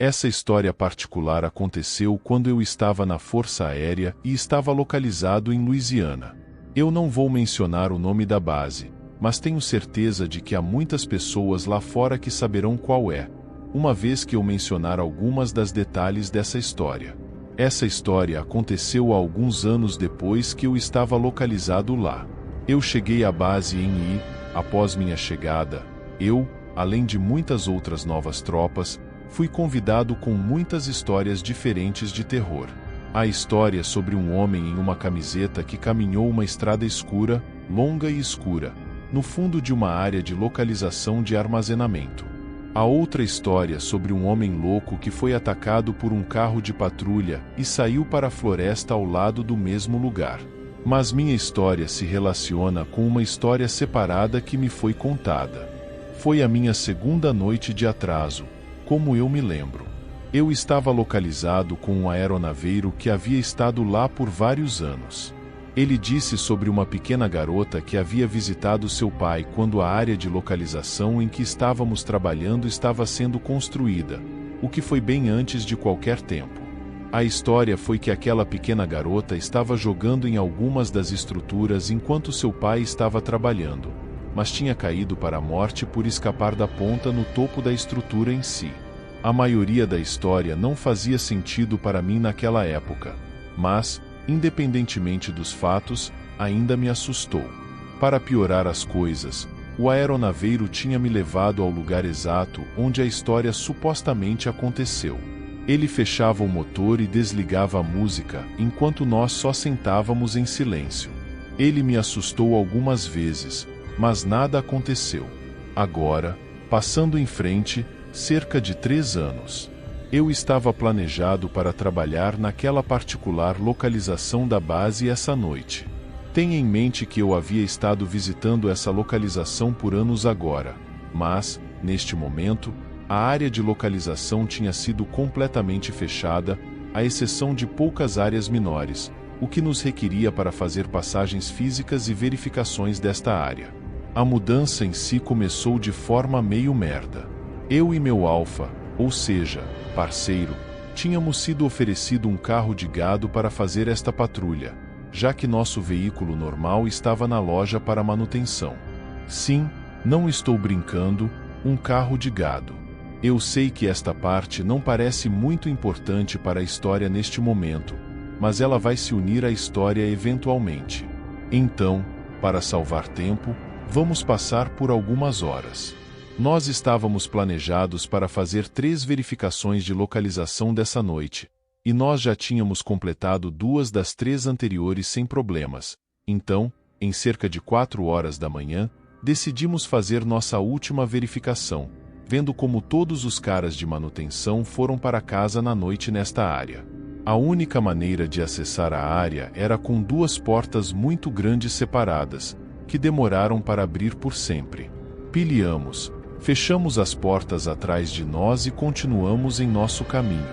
Essa história particular aconteceu quando eu estava na Força Aérea e estava localizado em Louisiana. Eu não vou mencionar o nome da base, mas tenho certeza de que há muitas pessoas lá fora que saberão qual é, uma vez que eu mencionar algumas das detalhes dessa história. Essa história aconteceu há alguns anos depois que eu estava localizado lá. Eu cheguei à base em após minha chegada, eu, além de muitas outras novas tropas, fui convidado com muitas histórias diferentes de terror. A história sobre um homem em uma camiseta que caminhou uma estrada escura, longa e escura, no fundo de uma área de localização de armazenamento. A outra história sobre um homem louco que foi atacado por um carro de patrulha e saiu para a floresta ao lado do mesmo lugar. Mas minha história se relaciona com uma história separada que me foi contada. Foi a minha segunda noite de atraso, como eu me lembro. Eu estava localizado com um aeronaveiro que havia estado lá por vários anos. Ele disse sobre uma pequena garota que havia visitado seu pai quando a área de localização em que estávamos trabalhando estava sendo construída, o que foi bem antes de qualquer tempo. A história foi que aquela pequena garota estava jogando em algumas das estruturas enquanto seu pai estava trabalhando, mas tinha caído para a morte por escapar da ponta no topo da estrutura em si. A maioria da história não fazia sentido para mim naquela época, mas, independentemente dos fatos, ainda me assustou. Para piorar as coisas, o aeronaveiro tinha me levado ao lugar exato onde a história supostamente aconteceu. Ele fechava o motor e desligava a música enquanto nós só sentávamos em silêncio. Ele me assustou algumas vezes, mas nada aconteceu. Agora, passando em frente, cerca de 3 anos. Eu estava planejado para trabalhar naquela particular localização da base essa noite. Tenha em mente que eu havia estado visitando essa localização por anos agora, mas, neste momento, a área de localização tinha sido completamente fechada, à exceção de poucas áreas menores, o que nos requeria para fazer passagens físicas e verificações desta área. A mudança em si começou de forma meio merda. Eu e meu alfa, ou seja, parceiro, tínhamos sido oferecido um carro de gado para fazer esta patrulha, já que nosso veículo normal estava na loja para manutenção. Sim, não estou brincando, um carro de gado. Eu sei que esta parte não parece muito importante para a história neste momento, mas ela vai se unir à história eventualmente. Então, para salvar tempo, vamos passar por algumas horas. Nós estávamos planejados para fazer 3 verificações de localização dessa noite, e nós já tínhamos completado 2 das 3 anteriores sem problemas. Então, em cerca de 4 horas da manhã, decidimos fazer nossa última verificação, vendo como todos os caras de manutenção foram para casa na noite nesta área. A única maneira de acessar a área era com 2 portas muito grandes separadas, que demoraram para abrir por sempre. Pilhamos. Fechamos as portas atrás de nós e continuamos em nosso caminho.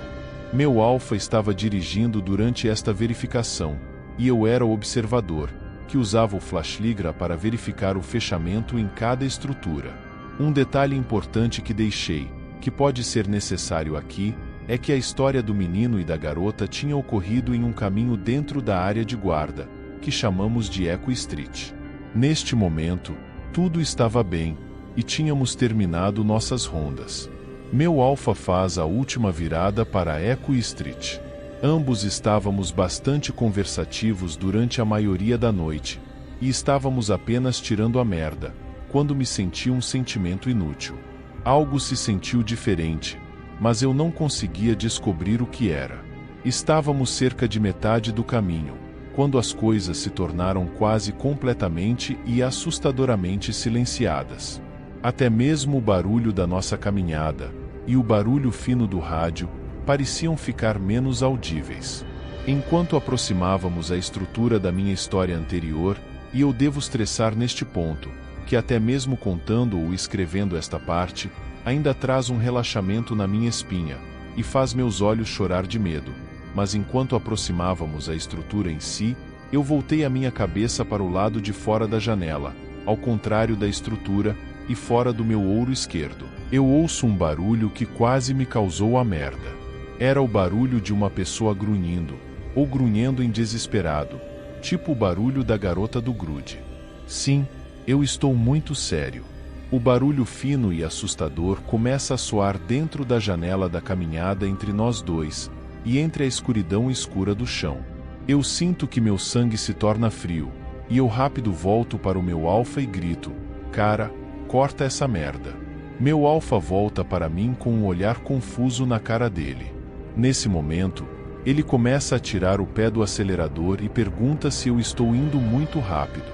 Meu alfa estava dirigindo durante esta verificação, e eu era o observador, que usava o flashligra para verificar o fechamento em cada estrutura. Um detalhe importante que deixei, que pode ser necessário aqui, é que a história do menino e da garota tinha ocorrido em um caminho dentro da área de guarda, que chamamos de Echo Street. Neste momento, tudo estava bem, e tínhamos terminado nossas rondas. Meu alfa faz a última virada para Echo Street. Ambos estávamos bastante conversativos durante a maioria da noite, e estávamos apenas tirando a merda, quando me senti um sentimento inútil. Algo se sentiu diferente, mas eu não conseguia descobrir o que era. Estávamos cerca de metade do caminho, quando as coisas se tornaram quase completamente e assustadoramente silenciadas. Até mesmo o barulho da nossa caminhada, e o barulho fino do rádio, pareciam ficar menos audíveis. Enquanto aproximávamos a estrutura da minha história anterior, e eu devo estressar neste ponto, que até mesmo contando ou escrevendo esta parte, ainda traz um relaxamento na minha espinha, e faz meus olhos chorar de medo, mas enquanto aproximávamos a estrutura em si, eu voltei a minha cabeça para o lado de fora da janela, ao contrário da estrutura, e fora do meu ouro esquerdo. Eu ouço um barulho que quase me causou a merda. Era o barulho de uma pessoa grunhindo, ou grunhendo em desesperado, tipo o barulho da garota do grude. Sim, eu estou muito sério. O barulho fino e assustador começa a soar dentro da janela da caminhada entre nós dois, e entre a escuridão escura do chão. Eu sinto que meu sangue se torna frio, e eu rápido volto para o meu alfa e grito: cara, corta essa merda. Meu alfa volta para mim com um olhar confuso na cara dele. Nesse momento, ele começa a tirar o pé do acelerador e pergunta se eu estou indo muito rápido.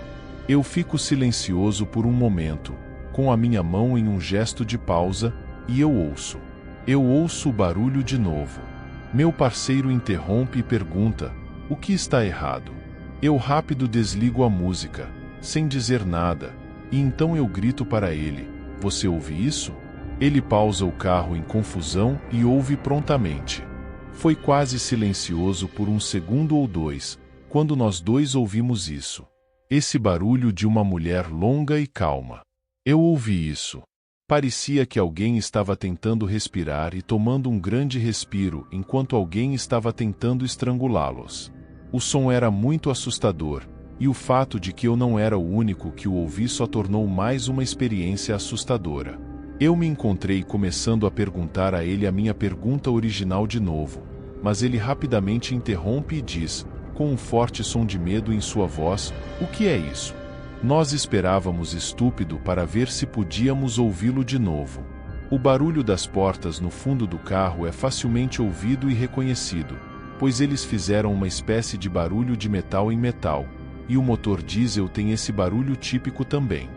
Eu fico silencioso por um momento, com a minha mão em um gesto de pausa, e eu ouço. Eu ouço o barulho de novo. Meu parceiro interrompe e pergunta: o que está errado? Eu rápido desligo a música, sem dizer nada, e então eu grito para ele: você ouve isso? Ele pausa o carro em confusão e ouve prontamente. Foi quase silencioso por um segundo ou dois, quando nós dois ouvimos isso. Esse barulho de uma mulher longa e calma. Eu ouvi isso. Parecia que alguém estava tentando respirar e tomando um grande respiro enquanto alguém estava tentando estrangulá-los. O som era muito assustador, e o fato de que eu não era o único que o ouvi só tornou mais uma experiência assustadora. Eu me encontrei começando a perguntar a ele a minha pergunta original de novo, mas ele rapidamente interrompe e diz, com um forte som de medo em sua voz: o que é isso? Nós esperávamos estúpido para ver se podíamos ouvi-lo de novo. O barulho das portas no fundo do carro é facilmente ouvido e reconhecido, pois eles fizeram uma espécie de barulho de metal em metal, e o motor diesel tem esse barulho típico também.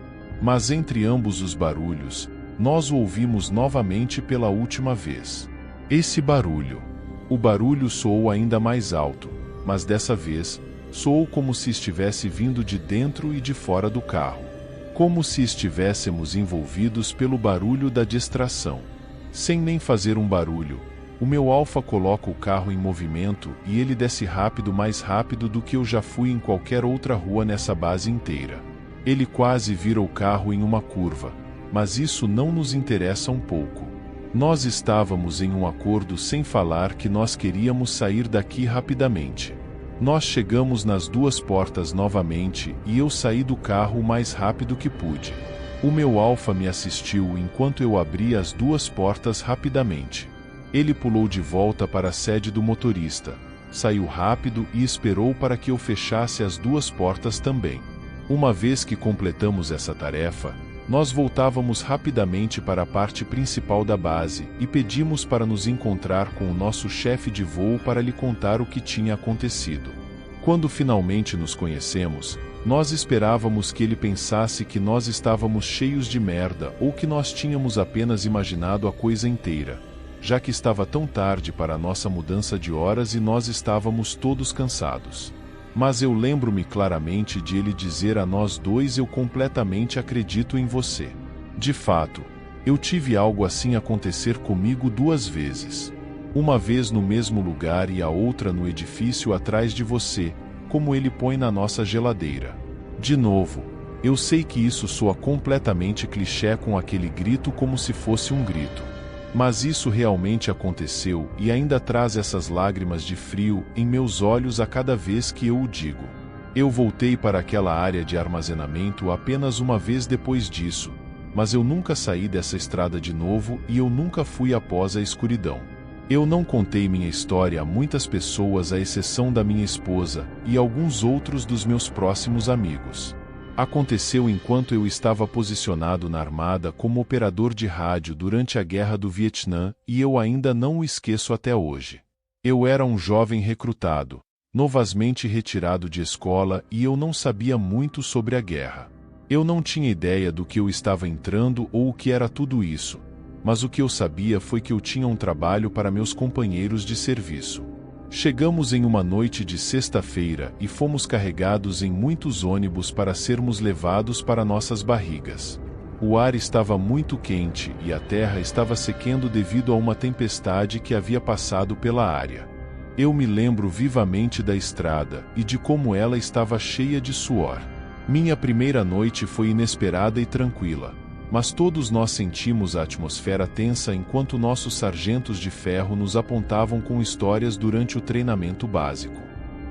Mas entre ambos os barulhos, nós o ouvimos novamente pela última vez. Esse barulho. O barulho soou ainda mais alto, mas dessa vez, soou como se estivesse vindo de dentro e de fora do carro. Como se estivéssemos envolvidos pelo barulho da distração. Sem nem fazer um barulho, o meu alfa coloca o carro em movimento e ele desce rápido, mais rápido do que eu já fui em qualquer outra rua nessa base inteira. Ele quase vira o carro em uma curva, mas isso não nos interessa um pouco. Nós estávamos em um acordo sem falar que nós queríamos sair daqui rapidamente. Nós chegamos nas duas portas novamente e eu saí do carro o mais rápido que pude. O meu alfa me assistiu enquanto eu abria as duas portas rapidamente. Ele pulou de volta para a sede do motorista, saiu rápido e esperou para que eu fechasse as duas portas também. Uma vez que completamos essa tarefa, nós voltávamos rapidamente para a parte principal da base e pedimos para nos encontrar com o nosso chefe de voo para lhe contar o que tinha acontecido. Quando finalmente nos conhecemos, nós esperávamos que ele pensasse que nós estávamos cheios de merda ou que nós tínhamos apenas imaginado a coisa inteira, já que estava tão tarde para a nossa mudança de horas e nós estávamos todos cansados. Mas eu lembro-me claramente de ele dizer a nós dois: eu completamente acredito em você. De fato, eu tive algo assim acontecer comigo duas vezes. Uma vez no mesmo lugar e a outra no edifício atrás de você, como ele põe na nossa geladeira. De novo, eu sei que isso soa completamente clichê com aquele grito como se fosse um grito. Mas isso realmente aconteceu e ainda traz essas lágrimas de frio em meus olhos a cada vez que eu o digo. Eu voltei para aquela área de armazenamento apenas uma vez depois disso, mas eu nunca saí dessa estrada de novo e eu nunca fui após a escuridão. Eu não contei minha história a muitas pessoas à exceção da minha esposa e alguns outros dos meus próximos amigos. Aconteceu enquanto eu estava posicionado na armada como operador de rádio durante a Guerra do Vietnã e eu ainda não o esqueço até hoje. Eu era um jovem recrutado, novamente retirado de escola e eu não sabia muito sobre a guerra. Eu não tinha ideia do que eu estava entrando ou o que era tudo isso, mas o que eu sabia foi que eu tinha um trabalho para meus companheiros de serviço. Chegamos em uma noite de sexta-feira e fomos carregados em muitos ônibus para sermos levados para nossas barrigas. O ar estava muito quente e a terra estava sequendo devido a uma tempestade que havia passado pela área. Eu me lembro vivamente da estrada e de como ela estava cheia de suor. Minha primeira noite foi inesperada e tranquila. Mas todos nós sentimos a atmosfera tensa enquanto nossos sargentos de ferro nos apontavam com histórias durante o treinamento básico.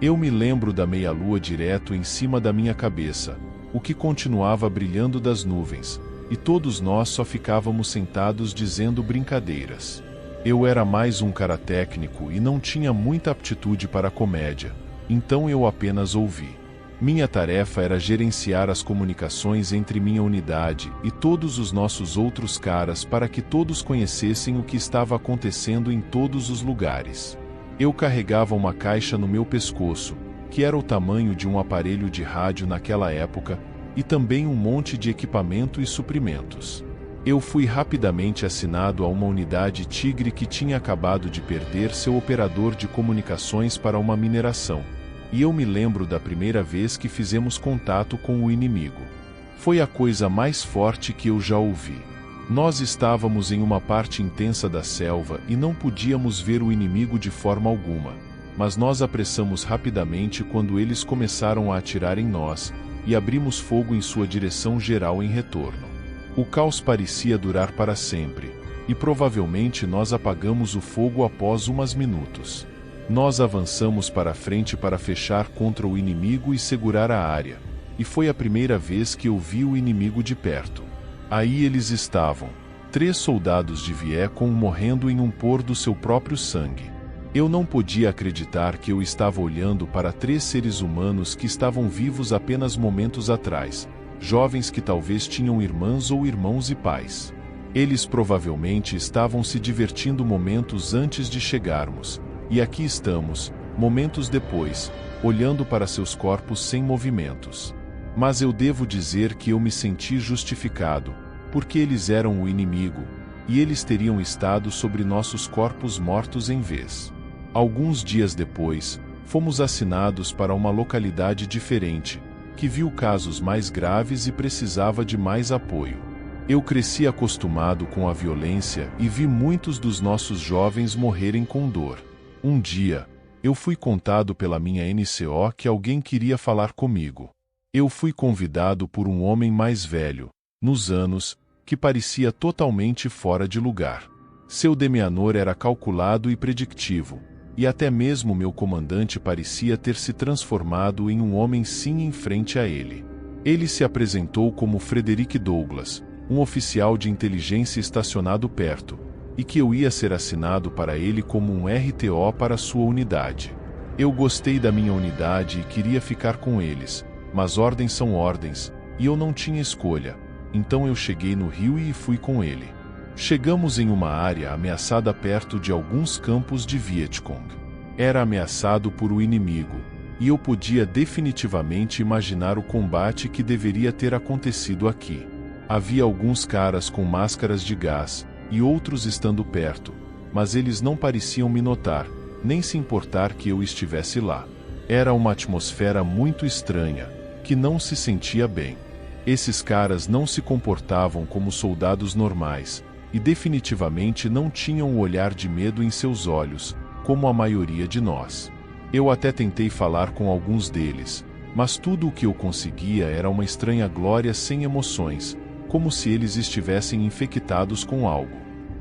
Eu me lembro da meia-lua direto em cima da minha cabeça, o que continuava brilhando das nuvens, e todos nós só ficávamos sentados dizendo brincadeiras. Eu era mais um cara técnico e não tinha muita aptitude para a comédia, então eu apenas ouvi. Minha tarefa era gerenciar as comunicações entre minha unidade e todos os nossos outros caras para que todos conhecessem o que estava acontecendo em todos os lugares. Eu carregava uma caixa no meu pescoço, que era o tamanho de um aparelho de rádio naquela época, e também um monte de equipamento e suprimentos. Eu fui rapidamente assinado a uma unidade Tigre que tinha acabado de perder seu operador de comunicações para uma mineração. E eu me lembro da primeira vez que fizemos contato com o inimigo. Foi a coisa mais forte que eu já ouvi. Nós estávamos em uma parte intensa da selva e não podíamos ver o inimigo de forma alguma, mas nós apressamos rapidamente quando eles começaram a atirar em nós, e abrimos fogo em sua direção geral em retorno. O caos parecia durar para sempre, e provavelmente nós apagamos o fogo após uns minutos. Nós avançamos para frente para fechar contra o inimigo e segurar a área, e foi a primeira vez que eu vi o inimigo de perto. Aí eles estavam, 3 soldados de Vietcong morrendo em um pôr do seu próprio sangue. Eu não podia acreditar que eu estava olhando para 3 seres humanos que estavam vivos apenas momentos atrás, jovens que talvez tinham irmãs ou irmãos e pais. Eles provavelmente estavam se divertindo momentos antes de chegarmos. E aqui estamos, momentos depois, olhando para seus corpos sem movimentos. Mas eu devo dizer que eu me senti justificado, porque eles eram o inimigo, e eles teriam estado sobre nossos corpos mortos em vez. Alguns dias depois, fomos assinados para uma localidade diferente, que viu casos mais graves e precisava de mais apoio. Eu cresci acostumado com a violência e vi muitos dos nossos jovens morrerem com dor. Um dia, eu fui contado pela minha NCO que alguém queria falar comigo. Eu fui convidado por um homem mais velho, nos anos, que parecia totalmente fora de lugar. Seu demianor era calculado e predictivo, e até mesmo meu comandante parecia ter se transformado em um homem sim em frente a ele. Ele se apresentou como Frederick Douglass, um oficial de inteligência estacionado perto, e que eu ia ser assinado para ele como um RTO para sua unidade. Eu gostei da minha unidade e queria ficar com eles, mas ordens são ordens, e eu não tinha escolha, então eu cheguei no rio e fui com ele. Chegamos em uma área ameaçada perto de alguns campos de Vietcong. Era ameaçado por o inimigo, e eu podia definitivamente imaginar o combate que deveria ter acontecido aqui. Havia alguns caras com máscaras de gás, e outros estando perto, mas eles não pareciam me notar, nem se importar que eu estivesse lá. Era uma atmosfera muito estranha, que não se sentia bem. Esses caras não se comportavam como soldados normais, e definitivamente não tinham o olhar de medo em seus olhos, como a maioria de nós. Eu até tentei falar com alguns deles, mas tudo o que eu conseguia era uma estranha glória sem emoções, como se eles estivessem infectados com algo.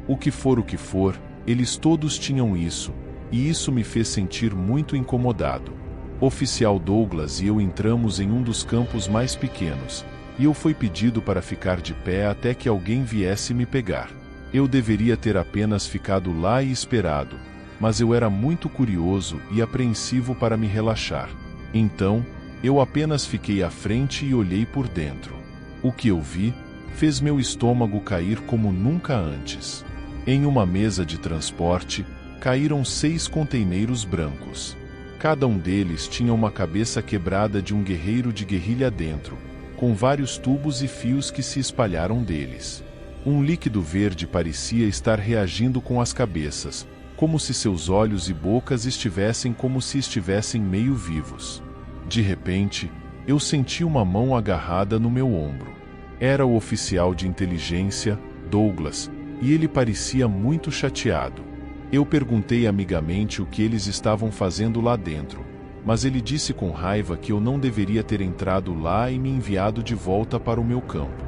O que for, eles todos tinham isso, e isso me fez sentir muito incomodado. Oficial Douglas e eu entramos em um dos campos mais pequenos, e eu fui pedido para ficar de pé até que alguém viesse me pegar. Eu deveria ter apenas ficado lá e esperado, mas eu era muito curioso e apreensivo para me relaxar. Então, eu apenas fiquei à frente e olhei por dentro. O que eu vi fez meu estômago cair como nunca antes. Em uma mesa de transporte, caíram 6 containeiros brancos. Cada um deles tinha uma cabeça quebrada de um guerreiro de guerrilha dentro, com vários tubos e fios que se espalharam deles. Um líquido verde parecia estar reagindo com as cabeças, como se seus olhos e bocas estivessem meio vivos. De repente, eu senti uma mão agarrada no meu ombro. Era o oficial de inteligência, Douglas, e ele parecia muito chateado. Eu perguntei amigamente o que eles estavam fazendo lá dentro, mas ele disse com raiva que eu não deveria ter entrado lá e me enviado de volta para o meu campo.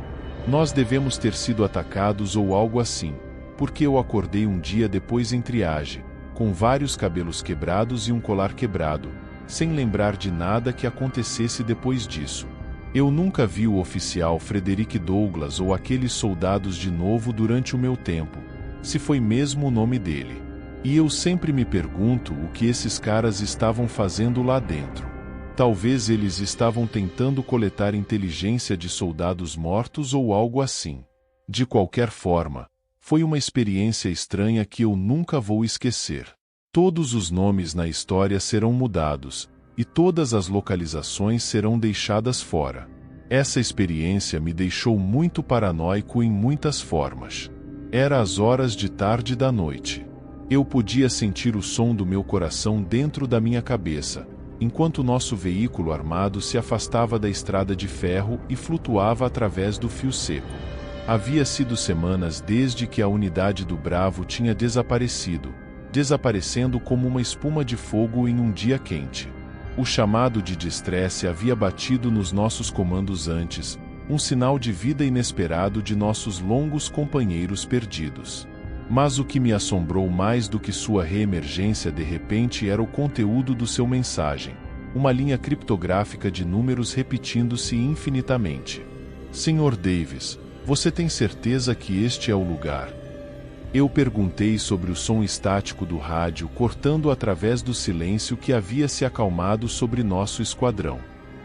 Nós devemos ter sido atacados ou algo assim, porque eu acordei um dia depois em triagem, com vários cabelos quebrados e um colar quebrado, sem lembrar de nada que acontecesse depois disso. Eu nunca vi o oficial Frederick Douglass ou aqueles soldados de novo durante o meu tempo, se foi mesmo o nome dele. E eu sempre me pergunto o que esses caras estavam fazendo lá dentro. Talvez eles estavam tentando coletar inteligência de soldados mortos ou algo assim. De qualquer forma, foi uma experiência estranha que eu nunca vou esquecer. Todos os nomes na história serão mudados, e todas as localizações serão deixadas fora. Essa experiência me deixou muito paranoico em muitas formas. Era às horas de tarde da noite. Eu podia sentir o som do meu coração dentro da minha cabeça, enquanto nosso veículo armado se afastava da estrada de ferro e flutuava através do fio seco. Havia sido semanas desde que a unidade do Bravo tinha desaparecendo como uma espuma de fogo em um dia quente. O chamado de distresse havia batido nos nossos comandos antes, um sinal de vida inesperado de nossos longos companheiros perdidos. Mas o que me assombrou mais do que sua reemergência de repente era o conteúdo do seu mensagem, uma linha criptográfica de números repetindo-se infinitamente. Sr. Davis, você tem certeza que este é o lugar? Eu perguntei sobre o som estático do rádio cortando através do silêncio que havia se acalmado sobre nosso esquadrão.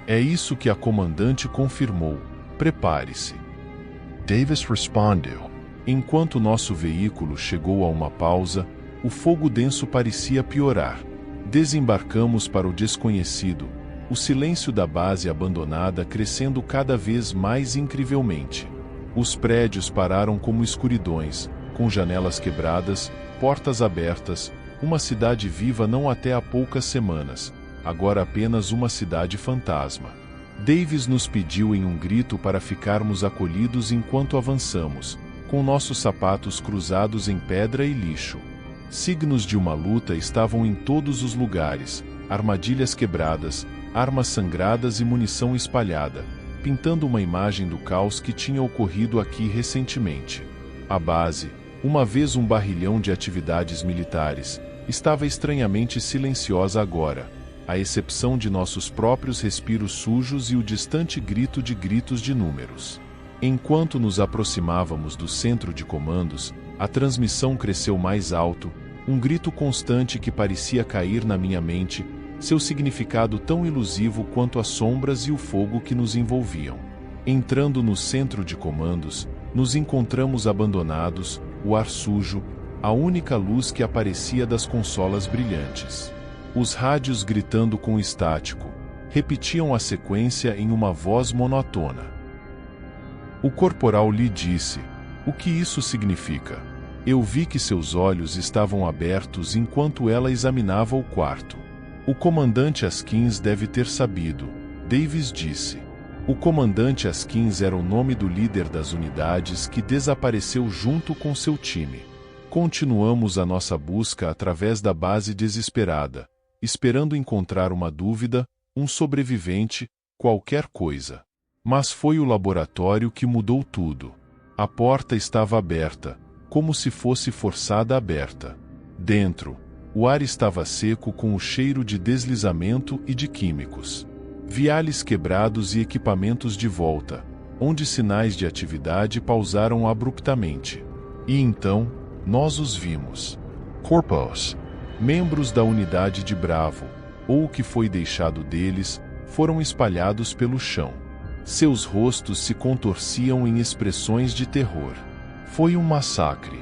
É isso que a comandante confirmou. Prepare-se. Davis respondeu. Enquanto nosso veículo chegou a uma pausa, o fogo denso parecia piorar. Desembarcamos para o desconhecido, o silêncio da base abandonada crescendo cada vez mais incrivelmente. Os prédios pararam como escuridões, com janelas quebradas, portas abertas, uma cidade viva não até há poucas semanas, agora apenas uma cidade fantasma. Davis nos pediu em um grito para ficarmos acolhidos enquanto avançamos, com nossos sapatos cruzados em pedra e lixo. Signos de uma luta estavam em todos os lugares, armadilhas quebradas, armas sangradas e munição espalhada, pintando uma imagem do caos que tinha ocorrido aqui recentemente. A base, uma vez um barrilhão de atividades militares, estava estranhamente silenciosa agora, à exceção de nossos próprios respiros sujos e o distante grito de gritos de números. Enquanto nos aproximávamos do centro de comandos, a transmissão cresceu mais alto, um grito constante que parecia cair na minha mente, seu significado tão ilusivo quanto as sombras e o fogo que nos envolviam. Entrando no centro de comandos, nos encontramos abandonados, o ar sujo, a única luz que aparecia das consolas brilhantes. Os rádios gritando com estático, repetiam a sequência em uma voz monótona. O corporal lhe disse: "O que isso significa?" Eu vi que seus olhos estavam abertos enquanto ela examinava o quarto. "O comandante Askins deve ter sabido", Davis disse. O comandante Askins era o nome do líder das unidades que desapareceu junto com seu time. Continuamos a nossa busca através da base desesperada, esperando encontrar uma dúvida, um sobrevivente, qualquer coisa. Mas foi o laboratório que mudou tudo. A porta estava aberta, como se fosse forçada aberta. Dentro, o ar estava seco com o cheiro de deslizamento e de químicos. Viales quebrados e equipamentos de volta, onde sinais de atividade pausaram abruptamente. E então, nós os vimos. Corpos, membros da unidade de Bravo, ou o que foi deixado deles, foram espalhados pelo chão. Seus rostos se contorciam em expressões de terror. Foi um massacre,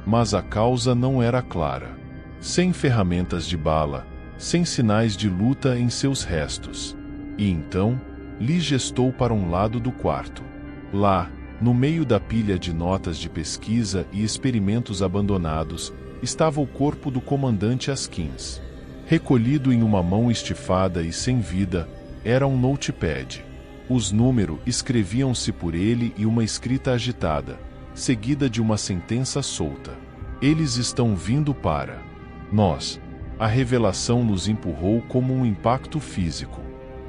mas a causa não era clara. Sem ferramentas de bala, sem sinais de luta em seus restos. E então, Lee gestou para um lado do quarto. Lá, no meio da pilha de notas de pesquisa e experimentos abandonados, estava o corpo do comandante Askins. Recolhido em uma mão estifada e sem vida, era um notepad. Os números escreviam-se por ele e uma escrita agitada, seguida de uma sentença solta. Eles estão vindo para nós. A revelação nos empurrou como um impacto físico.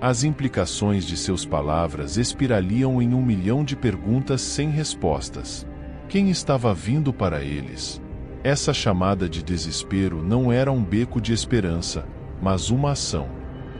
As implicações de seus palavras espiraliam em 1 milhão de perguntas sem respostas. Quem estava vindo para eles? Essa chamada de desespero não era um beco de esperança, mas uma ação.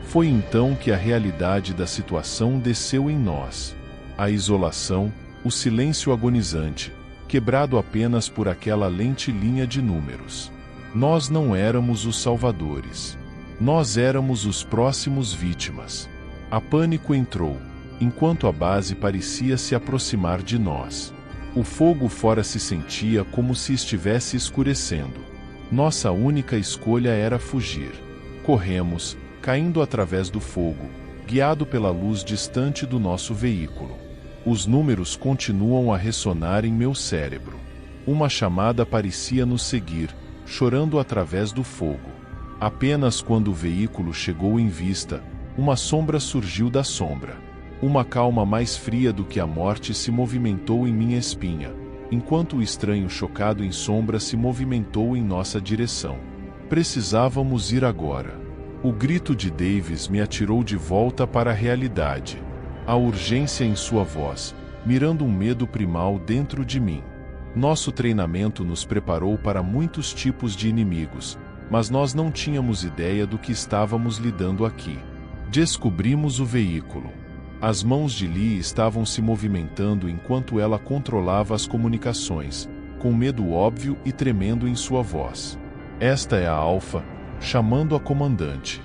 Foi então que a realidade da situação desceu em nós. A isolação, o silêncio agonizante, quebrado apenas por aquela lentilhinha de números. Nós não éramos os salvadores. Nós éramos os próximos vítimas. A pânico entrou, enquanto a base parecia se aproximar de nós. O fogo fora se sentia como se estivesse escurecendo. Nossa única escolha era fugir. Corremos, caindo através do fogo, guiado pela luz distante do nosso veículo. Os números continuam a ressonar em meu cérebro. Uma chamada parecia nos seguir, chorando através do fogo. Apenas quando o veículo chegou em vista, uma sombra surgiu da sombra. Uma calma mais fria do que a morte se movimentou em minha espinha, enquanto o estranho chocado em sombra se movimentou em nossa direção. Precisávamos ir agora. O grito de Davis me atirou de volta para a realidade. A urgência em sua voz, mirando um medo primal dentro de mim. Nosso treinamento nos preparou para muitos tipos de inimigos, mas nós não tínhamos ideia do que estávamos lidando aqui. Descobrimos o veículo. As mãos de Lee estavam se movimentando enquanto ela controlava as comunicações, com medo óbvio e tremendo em sua voz. Esta é a Alpha, chamando a comandante.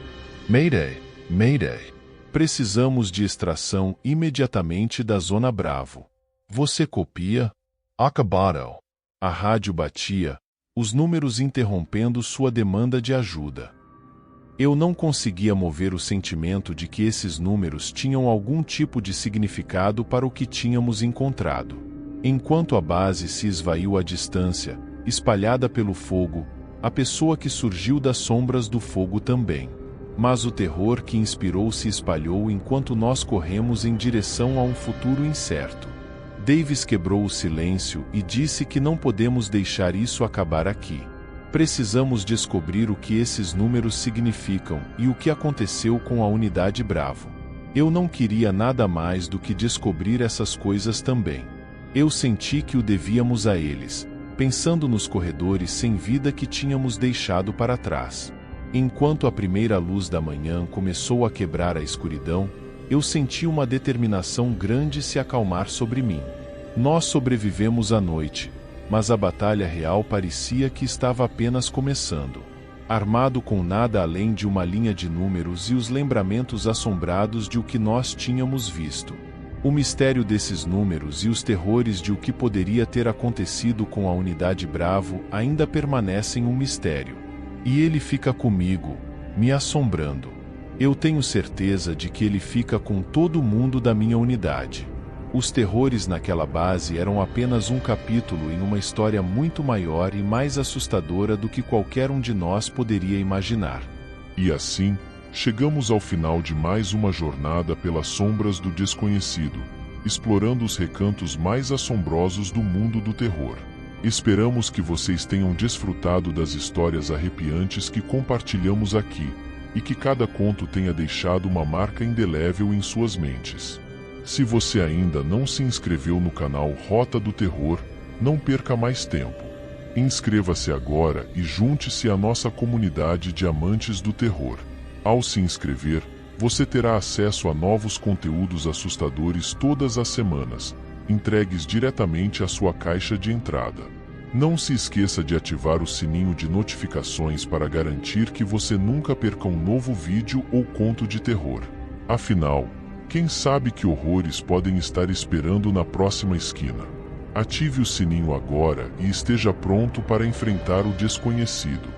Mayday, Mayday. Precisamos de extração imediatamente da Zona Bravo. Você copia? Acabado. A rádio batia, os números interrompendo sua demanda de ajuda. Eu não conseguia mover o sentimento de que esses números tinham algum tipo de significado para o que tínhamos encontrado. Enquanto a base se esvaiu à distância, espalhada pelo fogo, a pessoa que surgiu das sombras do fogo também. Mas o terror que inspirou se espalhou enquanto nós corremos em direção a um futuro incerto. Davis quebrou o silêncio e disse que não podemos deixar isso acabar aqui. Precisamos descobrir o que esses números significam e o que aconteceu com a Unidade Bravo. Eu não queria nada mais do que descobrir essas coisas também. Eu senti que o devíamos a eles, pensando nos corredores sem vida que tínhamos deixado para trás. Enquanto a primeira luz da manhã começou a quebrar a escuridão, eu senti uma determinação grande se acalmar sobre mim. Nós sobrevivemos à noite, mas a batalha real parecia que estava apenas começando. Armado com nada além de uma linha de números e os lembramentos assombrados de o que nós tínhamos visto. O mistério desses números e os terrores de o que poderia ter acontecido com a Unidade Bravo ainda permanecem um mistério. E ele fica comigo, me assombrando. Eu tenho certeza de que ele fica com todo mundo da minha unidade. Os terrores naquela base eram apenas um capítulo em uma história muito maior e mais assustadora do que qualquer um de nós poderia imaginar. E assim, chegamos ao final de mais uma jornada pelas sombras do desconhecido, explorando os recantos mais assombrosos do mundo do terror. Esperamos que vocês tenham desfrutado das histórias arrepiantes que compartilhamos aqui, e que cada conto tenha deixado uma marca indelével em suas mentes. Se você ainda não se inscreveu no canal Rota do Terror, não perca mais tempo. Inscreva-se agora e junte-se à nossa comunidade de amantes do terror. Ao se inscrever, você terá acesso a novos conteúdos assustadores todas as semanas, entregues diretamente à sua caixa de entrada. Não se esqueça de ativar o sininho de notificações para garantir que você nunca perca um novo vídeo ou conto de terror. Afinal, quem sabe que horrores podem estar esperando na próxima esquina? Ative o sininho agora e esteja pronto para enfrentar o desconhecido.